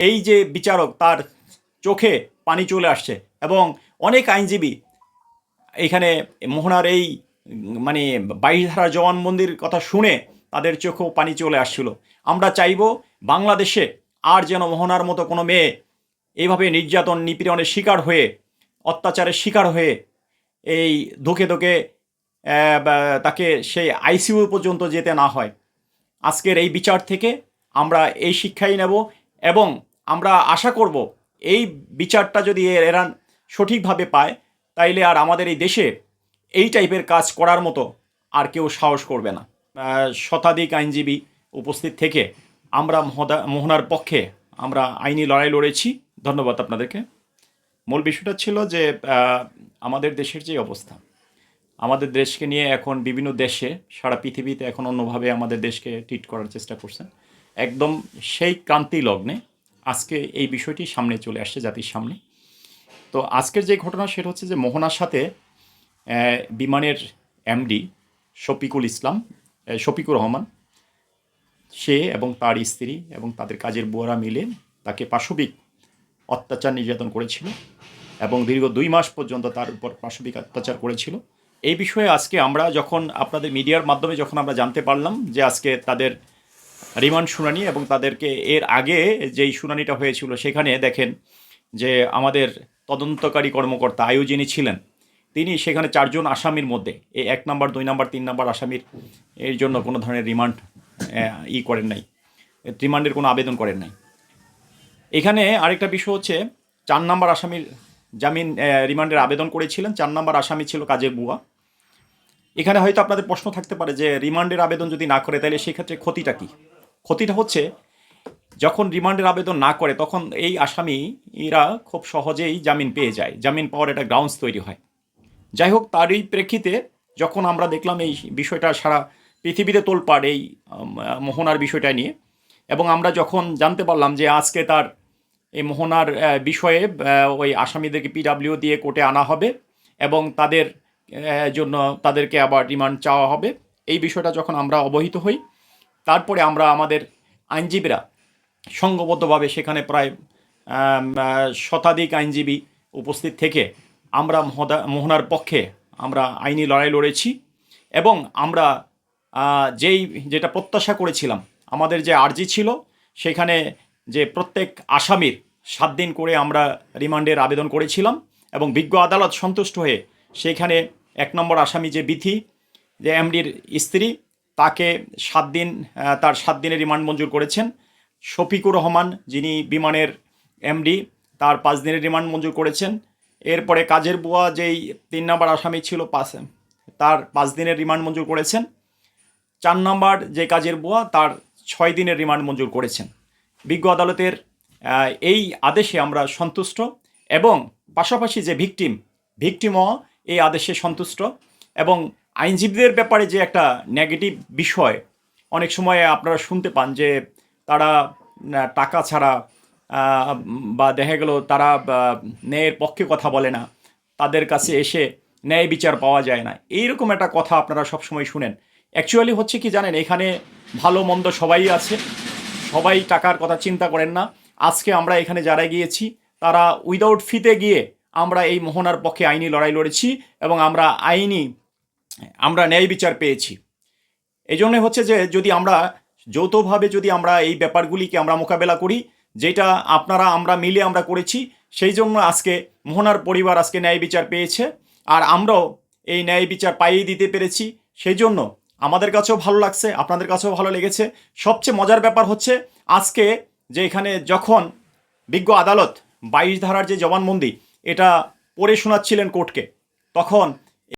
এই যে বিচারক তার চোখে পানি চলে আসছে এবং অনেক আইনজীবী এখানে মোহনার এই মানে 22 ধারা জবানবন্দির কথা শুনে তাদের চোখেও পানি চলে আসছিল। আমরা চাইব বাংলাদেশে আর যেন মোহনার মতো কোনো মেয়ে এইভাবে নির্যাতন নিপীড়নের শিকার হয়ে, অত্যাচারের শিকার হয়ে এই ধুকে ধুকে তাকে সেই আইসিইউ পর্যন্ত যেতে না হয়। আজকের এই বিচার থেকে আমরা এই শিক্ষাই নেব এবং আমরা আশা করব এই বিচারটা যদি এরা সঠিকভাবে পায় তাইলে আর আমাদের এই দেশে এই টাইপের কাজ করার মতো আর কেউ সাহস করবে না। শতাধিক আইনজীবী উপস্থিত থেকে আমরা মোহনার পক্ষে আমরা আইনি লড়াই লড়েছি। ধন্যবাদ আপনাদেরকে। মূল বিষয়টা ছিল যে আমাদের দেশের যে অবস্থা, আমাদের দেশকে নিয়ে এখন বিভিন্ন দেশে সারা পৃথিবীতে এখন অন্যভাবে আমাদের দেশকে ট্রিট করার চেষ্টা করছেন। একদম সেই ক্রান্তি লগ্নে আজকে এই বিষয়টি সামনে চলে আসছে জাতির সামনে। তো আজকের যে ঘটনা সেটা হচ্ছে যে মোহনার সাথে বিমানের এমডি শফিকুর রহমান সে এবং তার স্ত্রী এবং তাদের কাজের বুয়ারা মিলে তাকে পাশবিক অত্যাচার নির্যাতন করেছিল এবং দীর্ঘ 2 মাস পর্যন্ত তার উপর পাশবিক অত্যাচার করেছিল। এই বিষয়ে আজকে আমরা যখন আপনাদের মিডিয়ার মাধ্যমে যখন আমরা জানতে পারলাম যে আজকে তাদের রিমান্ড শুনানি এবং তাদেরকে এর আগে যেই শুনানিটা হয়েছিল সেখানে দেখেন যে আমাদের তদন্তকারী কর্মকর্তা আয়ু যিনি ছিলেন তিনি সেখানে 4 জন আসামির মধ্যে এই 1 নম্বর 2 নম্বর 3 নম্বর আসামির এর জন্য কোনো ধরনের রিমান্ড করেন নাই, রিমান্ডের কোনো আবেদন করেন নাই। এখানে আরেকটা বিষয় হচ্ছে 4 নম্বর আসামির জামিন রিমান্ডের আবেদন করেছিলেন। 4 নম্বর আসামি ছিল কাজের বুয়া। এখানে হয়তো আপনাদের প্রশ্ন থাকতে পারে যে রিমান্ডের আবেদন যদি না করে তাহলে সেক্ষেত্রে ক্ষতিটা কী? ক্ষতিটা হচ্ছে যখন রিমান্ডের আবেদন না করে তখন এই আসামিরা খুব সহজেই জামিন পেয়ে যায়, জামিন পাওয়ার একটা গ্রাউন্ডস তৈরি হয়। যাই হোক, তারই প্রেক্ষিতে যখন আমরা দেখলাম এই বিষয়টা সারা পৃথিবীতে তোলপাড় এই মোহনার বিষয়টা নিয়ে, এবং আমরা যখন জানতে পারলাম যে আজকে তার এই মোহনার বিষয়ে ওই আসামিদেরকে পিডাব্লিউ দিয়ে কোর্টে আনা হবে এবং তাদের জন্য তাদেরকে আবার রিমান্ড চাওয়া হবে, এই বিষয়টা যখন আমরা অবহিত হই তারপরে আমরা আমাদের আইনজীবীরা সংঘবদ্ধভাবে সেখানে প্রায় শতাধিক আইনজীবী উপস্থিত থেকে আমরা মোহনার পক্ষে আমরা আইনি লড়াই লড়েছি এবং আমরা যেটা প্রত্যাশা করেছিলাম, আমাদের যে আর্জি ছিল সেখানে যে প্রত্যেক আসামির 7 দিন করে আমরা রিমান্ডের আবেদন করেছিলাম এবং বিজ্ঞ আদালত সন্তুষ্ট হয়ে সেখানে 1 নম্বর আসামি যে বিথি যে এমডির স্ত্রী তাকে 7 দিন তার 7 দিনের রিমান্ড মঞ্জুর করেছেন। শফিকুর রহমান যিনি বিমানের এমডি তার 5 দিনের রিমান্ড মঞ্জুর করেছেন। এরপরে কাজের বুয়া যেই 3 নম্বর আসামি ছিল তার 5 দিনের রিমান্ড মঞ্জুর করেছেন। 4 নম্বর যে কাজের বুয়া তার 6 দিনের রিমান্ড মঞ্জুর করেছেন। বিজ্ঞ আদালতের এই আদেশে আমরা সন্তুষ্ট এবং পাশাপাশি যে ভিকটিমও এই আদেশে সন্তুষ্ট। এবং আইনজীবীদের ব্যাপারে যে একটা নেগেটিভ বিষয় অনেক সময় আপনারা শুনতে পান যে তারা টাকা ছাড়া বা দেখা গেল তারা ন্যায়ের পক্ষে কথা বলে না, তাদের কাছে এসে ন্যায় বিচার পাওয়া যায় না, এইরকম একটা কথা আপনারা সবসময় শুনেন। অ্যাকচুয়ালি হচ্ছে কি জানেন, এখানে ভালো মন্দ সবাই আছে, সবাই টাকার কথা চিন্তা করেন না। আজকে আমরা এখানে যারা গিয়েছি তারা উইদাউট ফিতে গিয়ে আমরা এই মোহনার পক্ষে আইনি লড়াই লড়েছি এবং আমরা ন্যায় বিচার পেয়েছি। এই জন্য হচ্ছে যে যদি আমরা যৌথভাবে যদি আমরা এই ব্যাপারগুলিকে আমরা মোকাবেলা করি, যেটা আমরা মিলে আমরা করেছি, সেই জন্য আজকে মোহনার পরিবার আজকে ন্যায় বিচার পেয়েছে আর আমরাও এই ন্যায় বিচার পাইয়ে দিতে পেরেছি। সেই জন্য আমাদের কাছেও ভালো লাগছে, আপনাদের কাছেও ভালো লেগেছে। সবচেয়ে মজার ব্যাপার হচ্ছে আজকে যে এখানে যখন বিজ্ঞ আদালত 22 ধারার যে জবানবন্দি এটা পড়ে শোনাচ্ছিলেন কোর্টকে, তখন